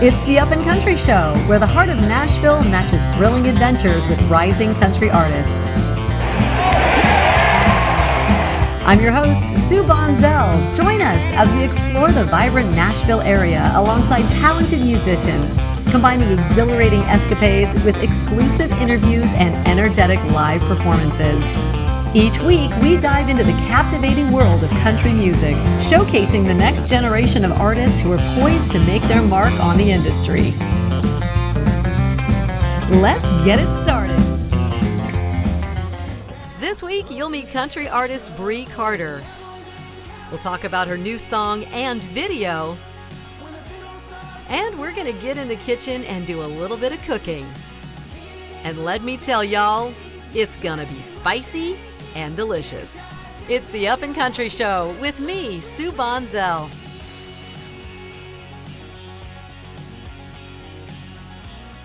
It's the Up and Country Show, where the heart of Nashville matches thrilling adventures with rising country artists. I'm your host, Sue Bonzell. Join us as we explore the vibrant Nashville area alongside talented musicians, combining exhilarating escapades with exclusive interviews and energetic live performances. Each week, we dive into the captivating world of country music, showcasing the next generation of artists who are poised to make their mark on the industry. Let's get it started. This week, you'll meet country artist Brei Carter. We'll talk about her new song and video. And we're going to get in the kitchen and do a little bit of cooking. And let me tell y'all, it's going to be spicy and delicious. It's the Up and Country Show with me, Sue Bonzell.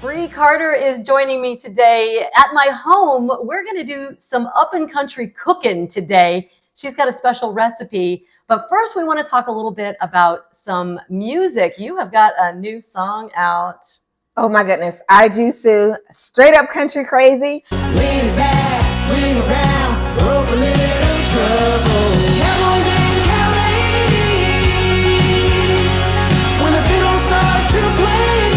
Brei Carter is joining me today at my home. We're going to do some up and country cooking today. She's got a special recipe, but first we want to talk a little bit about some music. You have got a new song out. Oh my goodness, I do, Sue. Straight up country crazy. Lean back, swing around. Broke a little trouble. Cowboys and cowladies, when the fiddle starts to play.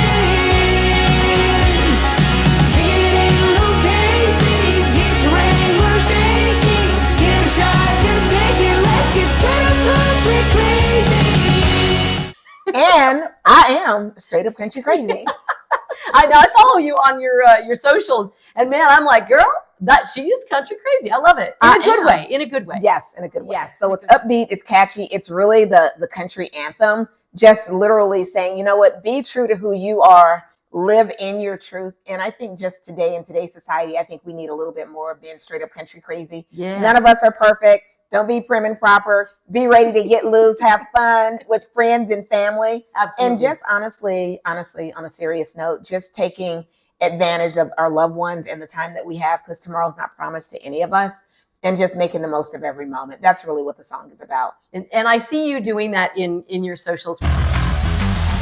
Get in Luke Casey's, get your Wrangler shaking. Get a shot, just take it. Let's get straight up country crazy. And I am straight up country crazy. I know. I follow you on your socials, and man, I'm like, girl, that she is country crazy. I love it in a good way. In a good way. Yes, in a good way. Yes. So it's upbeat. It's catchy. It's really the country anthem. Just literally saying, you know what? Be true to who you are. Live in your truth. And I think just today in today's society, I think we need a little bit more of being straight up country crazy. Yeah. None of us are perfect. Don't be prim and proper. Be ready to get loose, have fun with friends and family. Absolutely. And just honestly, on a serious note, just taking advantage of our loved ones and the time that we have, because tomorrow's not promised to any of us, and just making the most of every moment. That's really what the song is about. And I see you doing that in your socials.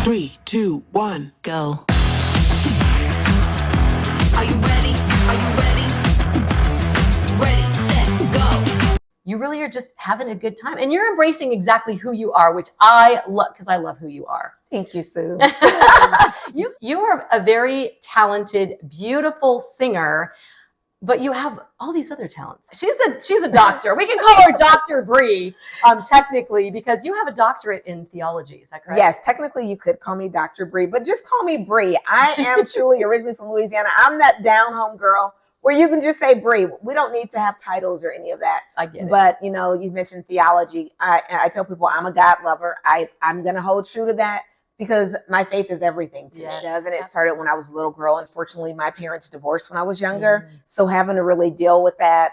3, 2, 1, go. Are you ready? Are you ready? Ready, set, go. You really are just having a good time, and you're embracing exactly who you are, which I love, because I love who you are. Thank you, Sue. You are a very talented, beautiful singer, but you have all these other talents. She's a doctor. We can call her Dr. Brei, technically, because you have a doctorate in theology. Is that correct? Yes, technically you could call me Dr. Brei, but just call me Brei. I am truly originally from Louisiana. I'm that down-home girl where you can just say Brei. We don't need to have titles or any of that. I get it. But, you know, you mentioned theology. I tell people I'm a God lover. I'm going to hold true to that because my faith is everything to me. And it started when I was a little girl. Unfortunately, my parents divorced when I was younger. So having to really deal with that,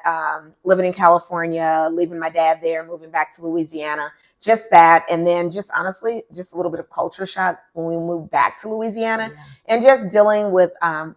living in California, leaving my dad there, moving back to Louisiana, just that. And then just honestly, just a little bit of culture shock when we moved back to Louisiana and just dealing with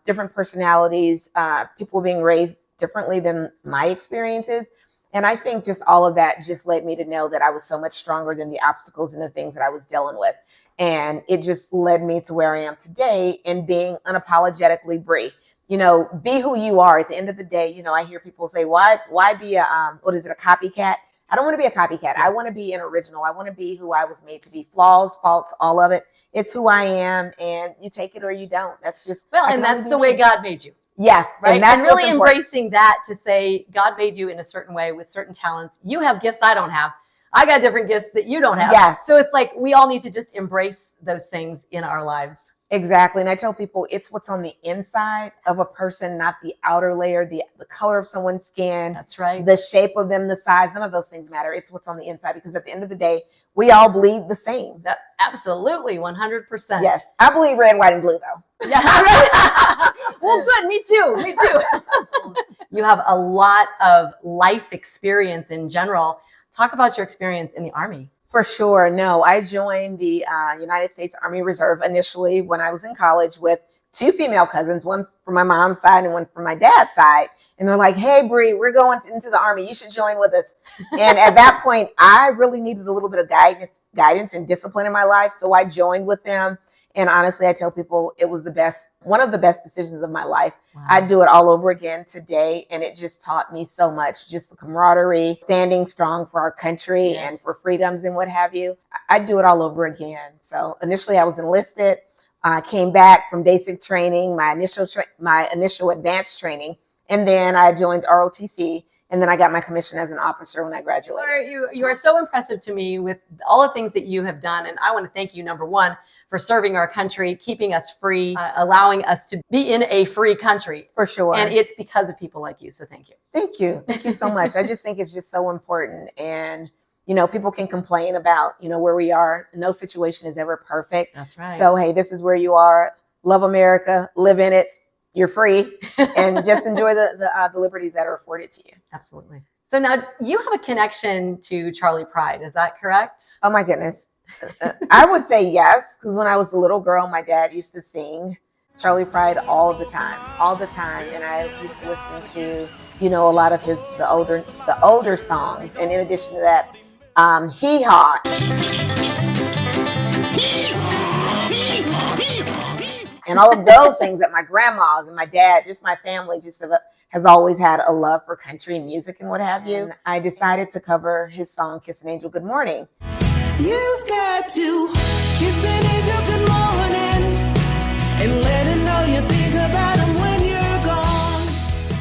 different personalities, people being raised differently than my experiences. And I think just all of that just led me to know that I was so much stronger than the obstacles and the things that I was dealing with. And it just led me to where I am today in being unapologetically Brei. You know, be who you are. At the end of the day, you know, I hear people say, why be a copycat? I don't want to be a copycat. I want to be an original. I want to be who I was made to be. Flaws, faults, all of it. It's who I am, and you take it or you don't. That's just and that's the way God made you. Yes, right. And really embracing that, to say God made you in a certain way with certain talents. You have gifts I don't have. I got different gifts that you don't have. Yes. So it's like we all need to just embrace those things in our lives. Exactly. And I tell people it's what's on the inside of a person, not the outer layer, the color of someone's skin. That's right. The shape of them, the size, none of those things matter. It's what's on the inside, because at the end of the day, we all bleed the same. Absolutely, 100%. Yes. I believe red, white, and blue, though. Yeah. Well, good. Me too. You have a lot of life experience in general. Talk about your experience in the Army. For sure. No, I joined the United States Army Reserve initially when I was in college with 2 female cousins, one from my mom's side and one from my dad's side. And they're like, hey, Brei, we're going into the Army. You should join with us. And at that point, I really needed a little bit of guidance and discipline in my life. So I joined with them. And honestly, I tell people it was one of the best decisions of my life. Wow. I'd do it all over again today. And it just taught me so much, just the camaraderie, standing strong for our country and for freedoms and what have you. I'd do it all over again. So initially I was enlisted. I came back from basic training, my initial advanced training, and then I joined ROTC, and then I got my commission as an officer when I graduated. You are so impressive to me with all the things that you have done, and I want to thank you, number one, for serving our country, keeping us free, allowing us to be in a free country. For sure. And it's because of people like you, so thank you. Thank you. Thank you so much. I just think it's just so important, and people can complain about, where we are. No situation is ever perfect. That's right. So, hey, this is where you are. Love America. Live in it. You're free. And just enjoy the liberties that are afforded to you. Absolutely. So now you have a connection to Charley Pride. Is that correct? Oh, my goodness. I would say yes, because when I was a little girl, my dad used to sing Charley Pride all the time. And I used to listen to, a lot of the older songs. And in addition to that, Hee Haw. And all of those things that my grandmas and my dad, just my family, has always had a love for country music and what have you. And I decided to cover his song, Kiss an Angel Good Morning. You've got to kiss an angel good morning and let her know you think about him when you're gone.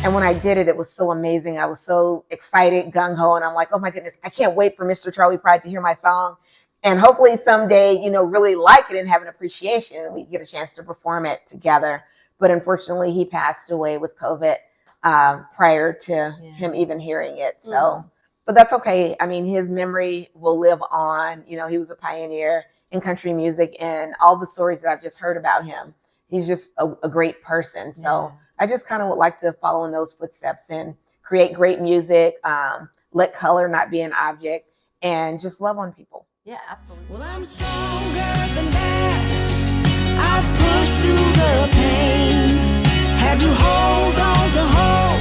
And when I did it, it was so amazing. I was so excited, gung-ho, and I'm like, oh my goodness, I can't wait for Mr. Charley Pride to hear my song. And hopefully someday, really like it and have an appreciation and we get a chance to perform it together. But unfortunately, he passed away with COVID prior to him even hearing it. So, but that's okay. I mean, his memory will live on. He was a pioneer in country music, and all the stories that I've just heard about him, he's just a great person. So I just kind of would like to follow in those footsteps and create great music, let color not be an object, and just love on people. Yeah, absolutely. Well, I'm stronger than that. I've pushed through the pain. Had to hold on to hope.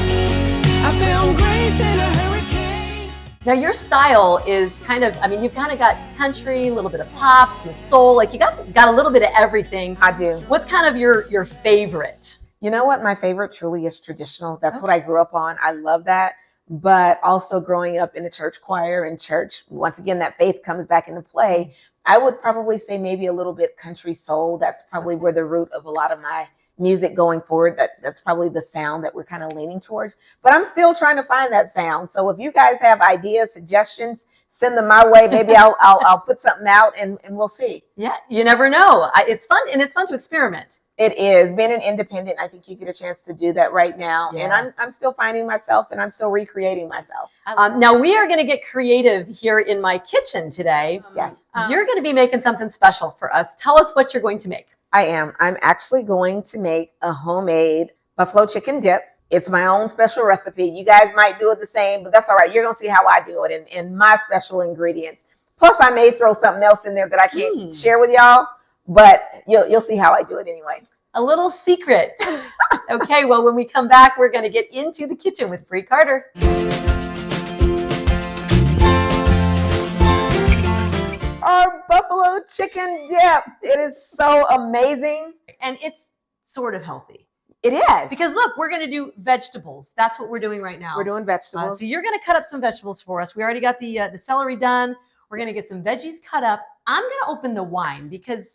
I found grace in a hurricane. Now your style is you've kind of got country, a little bit of pop, some soul, like you got a little bit of everything. I do. What's kind of your favorite? You know what? My favorite truly is traditional. That's what I grew up on. I love that. But also growing up in a church choir and church, once again, that faith comes back into play. I would probably say maybe a little bit country soul. That's probably where the root of a lot of my music going forward. That's probably the sound that we're kind of leaning towards. But I'm still trying to find that sound. So if you guys have ideas, suggestions, send them my way. Maybe I'll put something out and we'll see. Yeah, you never know. It's fun, and it's fun to experiment. It is. Being an independent, I think you get a chance to do that right now. Yeah. And I'm still finding myself, and I'm still recreating myself. Now we are going to get creative here in my kitchen today. Yes. You're going to be making something special for us. Tell us what you're going to make. I am. I'm actually going to make a homemade buffalo chicken dip. It's my own special recipe. You guys might do it the same, but that's all right. You're going to see how I do it and my special ingredients. Plus, I may throw something else in there that I can't share with y'all. But you'll see how I do it anyway. A little secret. Okay, well, when we come back, we're going to get into the kitchen with Brei Carter. Our buffalo chicken dip. It is so amazing. And it's sort of healthy. It is. Because look, we're going to do vegetables. That's what we're doing right now. We're doing vegetables. So you're going to cut up some vegetables for us. We already got the celery done. We're going to get some veggies cut up. I'm going to open the wine because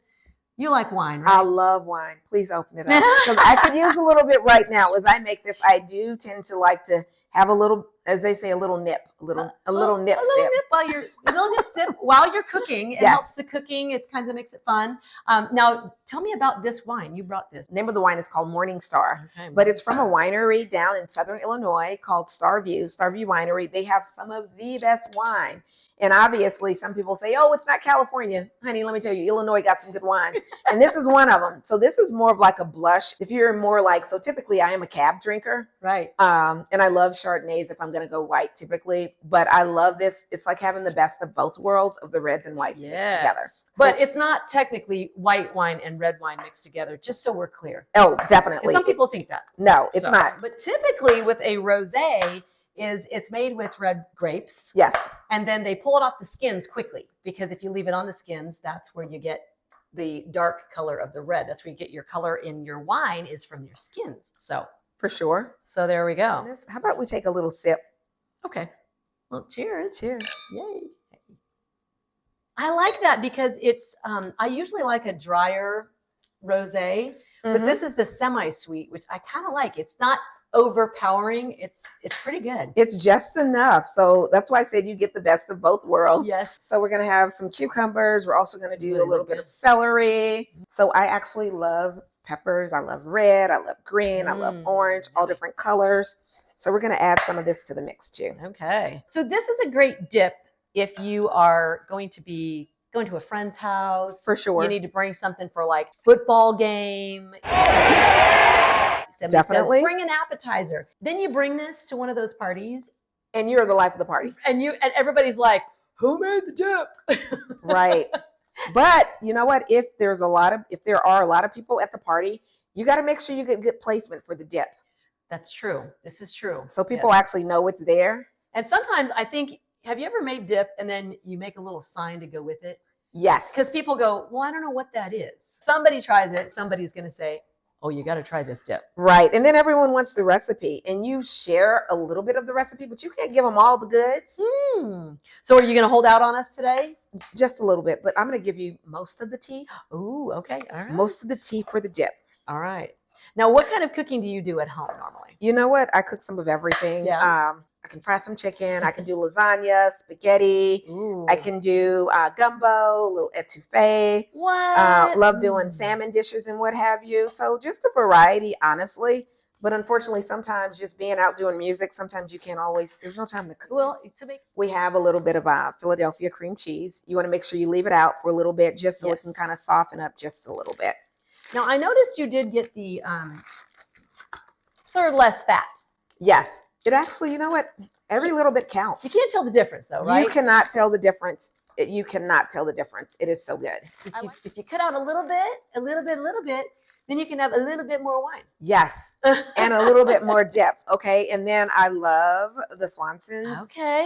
you like wine, right? I love wine. Please open it up. Because I could use a little bit right now. As I make this, I do tend to like to have a little, as they say, a little nip, a little nip sip while you're cooking. It Yes. helps the cooking. It kind of makes it fun. Now, tell me about this wine. You brought this. The name of the wine is called Morning Star, Okay, but it's from a winery down in Southern Illinois called Starview Winery. They have some of the best wine. And obviously, some people say, oh, it's not California. Honey, let me tell you, Illinois got some good wine. And this is one of them. So this is more of like a blush. If you're more like, so typically I am a cab drinker. Right. And I love Chardonnays if I'm going to go white typically. But I love this. It's like having the best of both worlds of the reds and whites mixed together. But it's not technically white wine and red wine mixed together, just so we're clear. Oh, definitely. Some people think that. No, it's not. But typically with a rosé, it's made with red grapes. Yes. And then they pull it off the skins quickly, because if you leave it on the skins, that's where you get the dark color of the red. That's where you get your color in your wine is from your skins. So For sure. so there we go. How about we take a little sip? Okay. Well, cheers. Cheers. Yay. I like that because it's, I usually like a drier rosé, but this is the semi-sweet, which I kind of like. It's not overpowering. It's pretty good. It's just enough. So that's why I said you get the best of both worlds. Yes. So we're going to have some cucumbers. We're also going to do Really a little bit good. of celery. So I actually love peppers. I love red. I love green. I love orange, all different colors. So we're going to add some of this to the mix too. Okay. So this is a great dip if you are going to be going to a friend's house. For sure. You need to bring something for like football game. Somebody Definitely. says, bring an appetizer. Then you bring this to one of those parties And you're the life of the party. and everybody's like, who made the dip? Right. But you know what? If there are a lot of people at the party, you got to make sure you get good placement for the dip. That's true. This is true. So people Yes. actually know it's there. And sometimes I think, have you ever made dip and then you make a little sign to go with it? Yes. Because people go, well, I don't know what that is. Somebody tries it. Somebody's going to say, oh, you got to try this dip. Right. And then everyone wants the recipe and you share a little bit of the recipe, but you can't give them all the goods. So are you going to hold out on us today? Just a little bit, but I'm going to give you most of the tea. Ooh, okay. All right. Most of the tea for the dip. All right. Now, what kind of cooking do you do at home normally? You know what? I cook some of everything. Yeah. I can fry some chicken. I can do lasagna, spaghetti. Ooh. I can do gumbo, a little etouffee. What? Love doing salmon dishes and what have you. So just a variety, honestly. But unfortunately, sometimes just being out doing music, sometimes you can't always, there's no time to cook. Well, to make We have a little bit of Philadelphia cream cheese. You want to make sure you leave it out for a little bit just so Yes. it can kind of soften up just a little bit. Now, I noticed you did get the third less fat. Yes. It actually, you know what? Every little bit counts. You can't tell the difference, though, right? You cannot tell the difference. You cannot tell the difference. It is so good. If you cut out a little bit, then you can have a little bit more wine. Yes. And a little bit more dip. Okay. And then I love the Swanson's Okay.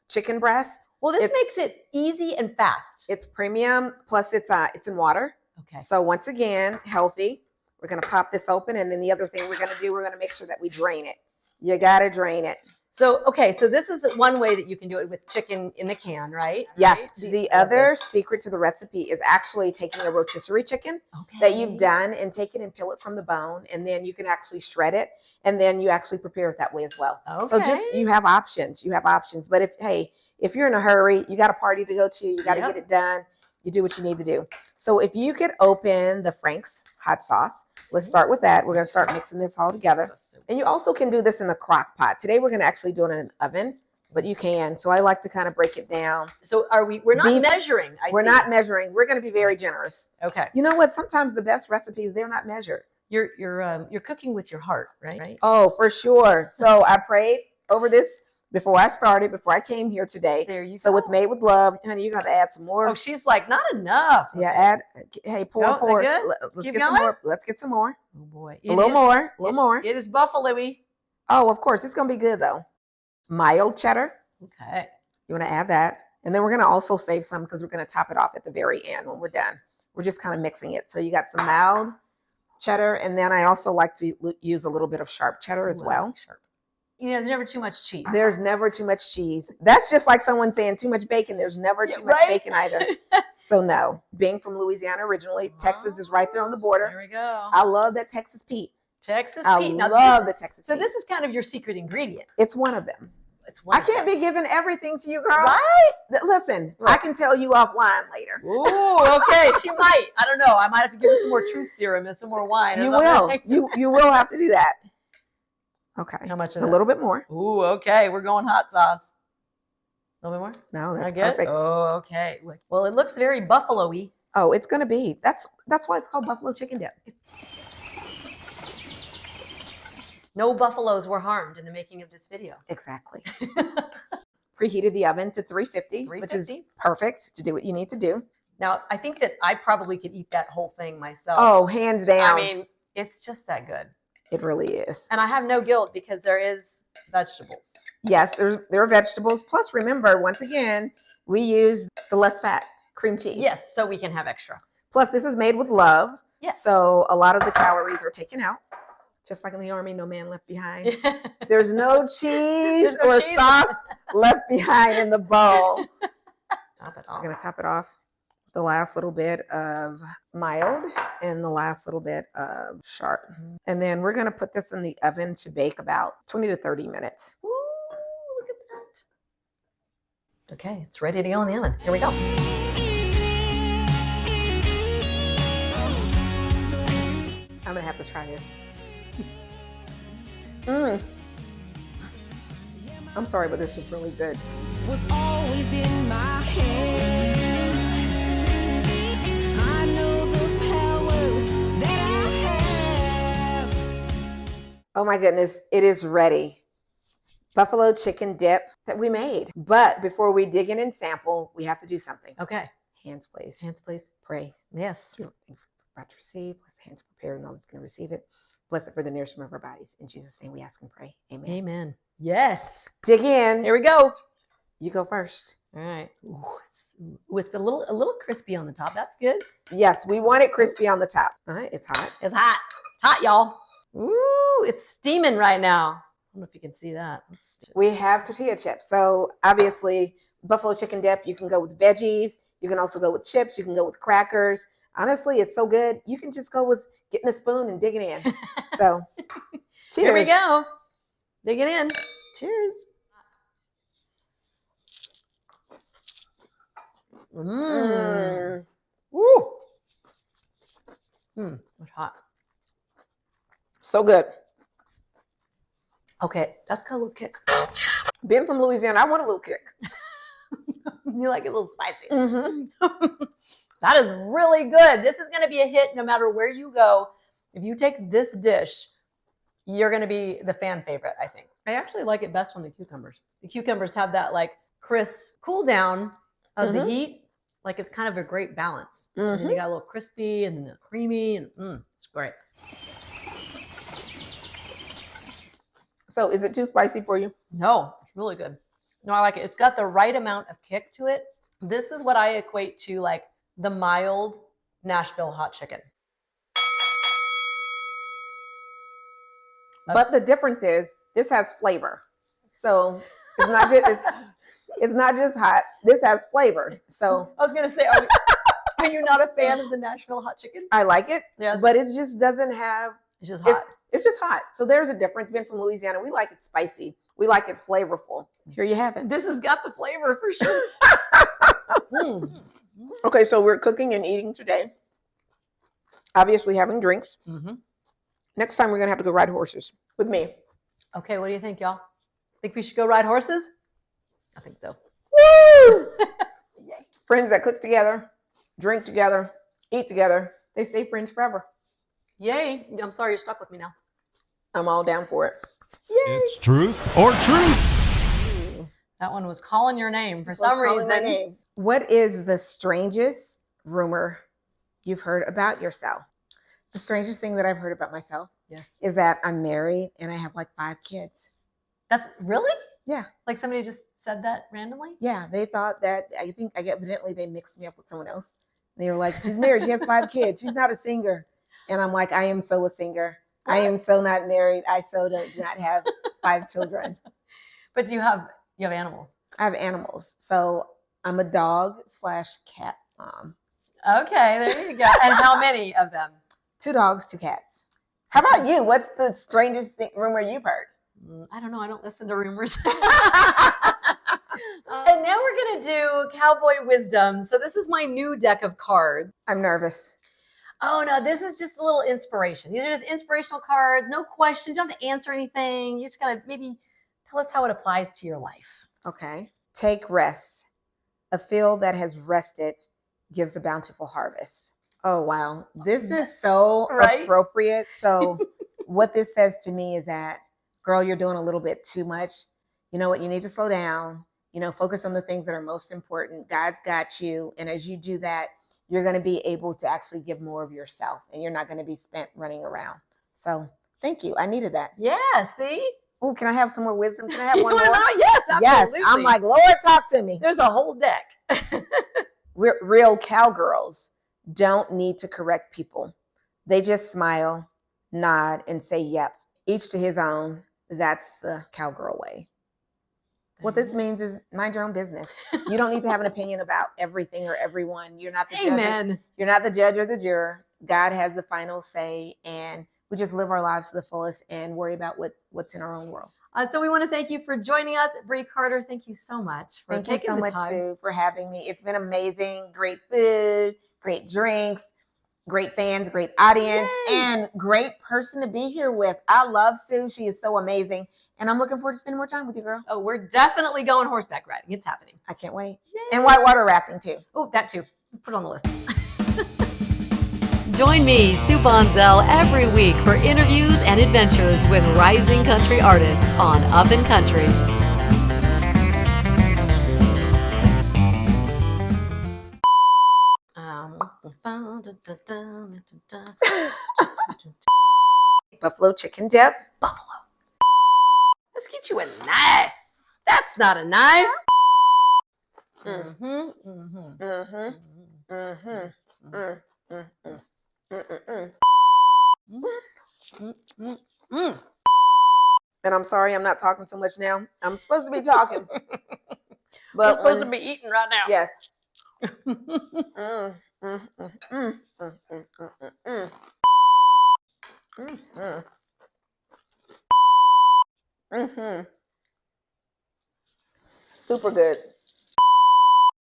chicken breast. Well, this it's- makes it easy and fast. It's premium. Plus it's in water. Okay. So once again, healthy. We're going to pop this open. And then the other thing we're going to do, we're going to make sure that we drain it. You got to drain it. So, okay, so this is one way that you can do it with chicken in the can, right? Yes. Right? The other secret to the recipe is actually taking a rotisserie chicken that you've done and take it and peel it from the bone. And then you can actually shred it. And then you actually prepare it that way as well. So just, you have options. You have options. But if you're in a hurry, you got a party to go to, you got to get it done. You do what you need to do. So if you could open the Frank's hot sauce, let's start with that. We're going to start mixing this all together. And you also can do this in a crock pot. Today we're going to actually do it in an oven, but you can. So I like to kind of break it down. So we're not measuring. We're not measuring. We're going to be very generous. Okay. You know what? Sometimes the best recipes, they're not measured. You're cooking with your heart, right? Oh, for sure. So I prayed over this before I came here today. There you go. So it's made with love. Honey, you're going to add some more. Oh, she's like, not enough. Yeah, pour. Is that good? Let's Keep get going? some more. Let's get some more. Oh boy. A little more. It is buffalo-y. Oh, of course. It's going to be good, though. Mild cheddar. Okay. You want to add that. And then we're going to also save some because we're going to top it off at the very end when we're done. We're just kind of mixing it. So you got some mild cheddar. And then I also like to use a little bit of sharp cheddar as well. Sharp. There's never too much cheese. There's never too much cheese. That's just like someone saying too much bacon. There's never too much bacon either. So no. Being from Louisiana originally, Texas is right there on the border. There we go. I love that Texas Pete. Texas I Pete. Now, love the Texas So Pete. this is kind of your secret ingredient. It's one of them. It's one I can't be giving everything to you, girl. Right? Listen, Right. I can tell you offline later. Ooh, okay. She might. I don't know. I might have to give her some more truth serum and some more wine. or You something. will. You will have to do that. Okay. How much of A that? little bit more. Ooh, okay. We're going hot sauce. A little bit more? No, that's Not good? perfect. Oh, okay. Well, it looks very buffalo-y. Oh, it's gonna be. That's why it's called buffalo chicken dip. No buffaloes were harmed in the making of this video. Exactly. Preheated the oven to 350, which is 350. perfect to do what you need to do. Now, I think that I probably could eat that whole thing myself. Oh, hands down. I mean, it's just that good. It really is. And I have no guilt because there is vegetables. Yes, there are vegetables. Plus, remember, once again, we use the less fat cream cheese. Yes, so we can have extra. Plus, this is made with love. Yes. So a lot of the calories are taken out. Just like in the Army, no man left behind. There's no cheese or sauce left behind in the bowl. Top it off. I'm going to top it off. The last little bit of mild and the last little bit of sharp. And then we're going to put this in the oven to bake about 20 to 30 minutes. Ooh, look at that. Okay, it's ready to go in the oven. Here we go. I'm going to have to try this. I'm sorry, but this is really good. Was always in my hands. I know the power that I have. Oh my goodness, it is ready. Buffalo chicken dip that we made. But before we dig in and sample, we have to do something. Okay. Hands, please. Hands, please. Pray. Yes. About to receive. Bless the hands prepared and all that's going to receive it. Bless it for the nourishment of our bodies. In Jesus' name we ask and pray. Amen. Amen. Yes. Dig in. Here we go. You go first. All right. Ooh, it's a little crispy on the top. That's good. Yes, we want it crispy on the top. All right, it's hot. It's hot. It's hot, y'all. Ooh, it's steaming right now. I don't know if you can see that. We have tortilla chips. So obviously, buffalo chicken dip, you can go with veggies. You can also go with chips. You can go with crackers. Honestly, it's so good. You can just go with getting a spoon and digging in. So, cheers. Here we go. Dig it in. Cheers. Mmm. Woo. It's hot. So good. Okay, that's got a little kick. Being from Louisiana, I want a little kick. You like it a little spicy. Mm-hmm. That is really good. This is going to be a hit no matter where you go. If you take this dish, you're going to be the fan favorite, I think. I actually like it best on the cucumbers. The cucumbers have that like crisp cool down of the heat. Like it's kind of a great balance. And then you got a little crispy and then creamy and it's great. So is it too spicy for you? No, it's really good. No, I like it. It's got the right amount of kick to it. This is what I equate to like the mild Nashville hot chicken. But the difference is this has flavor. So it's not just it's not just hot. This has flavor. So I was gonna say, are you not a fan of the Nashville hot chicken? I like it, Yes. but it just doesn't have. It's just hot. It's just hot. So there's a difference. Being from Louisiana, we like it spicy. We like it flavorful. Here you have it. This has got the flavor for sure. Okay, so we're cooking and eating today. Obviously having drinks. Next time we're going to have to go ride horses with me. Okay, what do you think, y'all? Think we should go ride horses? I think so. Woo! Yay. Friends that cook together, drink together, eat together, they stay friends forever. Yay. I'm sorry you're stuck with me now. I'm all down for it. Yay. It's truth or truth. That one was calling your name for some reason. What is the strangest rumor you've heard about yourself? The strangest thing that I've heard about myself is that I'm married and I have like 5 kids. That's really? Yeah. Like somebody just said that randomly? Yeah, they thought that, evidently they mixed me up with someone else. They were like, she's married, she has 5 kids, she's not a singer. And I'm like, I am so a singer. What? I am so not married. I so do not have 5 children. But you have animals. I have animals. So I'm a dog/cat mom. Okay, there you go. And how many of them? 2 dogs, 2 cats. How about you? What's the strangest rumor you've heard? I don't know. I don't listen to rumors. And now we're going to do Cowboy Wisdom. So this is my new deck of cards. I'm nervous. Oh, no, this is just a little inspiration. These are just inspirational cards. No questions. You don't have to answer anything. You just got to maybe tell us how it applies to your life. Okay. Take rest. A field that has rested gives a bountiful harvest. Oh, wow. This is so appropriate. So what this says to me is that, girl, you're doing a little bit too much. You know what? You need to slow down. Focus on the things that are most important. God's got you. And as you do that, you're going to be able to actually give more of yourself. And you're not going to be spent running around. So thank you. I needed that. Yeah, see? Oh, can I have some more wisdom? Can I have one more? Yes, absolutely. Yes. I'm like, Lord, talk to me. There's a whole deck. We're real cowgirls don't need to correct people. They just smile, nod, and say, yep, each to his own. That's the cowgirl way. What this means is mind your own business. You don't need to have an opinion about everything or everyone. You're not the judge. You're not the judge or the juror. God has the final say, and we just live our lives to the fullest and worry about what's in our own world. So we want to thank you for joining us. Brei Carter, thank you so much for taking the time. Thank you so much, Sue, for having me. It's been amazing. Great food, great drinks, great fans, great audience, and great person to be here with. I love Sue. She is so amazing. And I'm looking forward to spending more time with you, girl. Oh, we're definitely going horseback riding. It's happening. I can't wait. Yay. And whitewater rafting, too. Oh, that too. Put it on the list. Join me, Sue Bonzell, every week for interviews and adventures with rising country artists on Up and Country. Buffalo chicken dip. Buffalo. Let's get you a knife. That's not a knife. And I'm sorry I'm not talking so much now. I'm supposed to be talking. But we're supposed to be eating right now. Yes. Super good.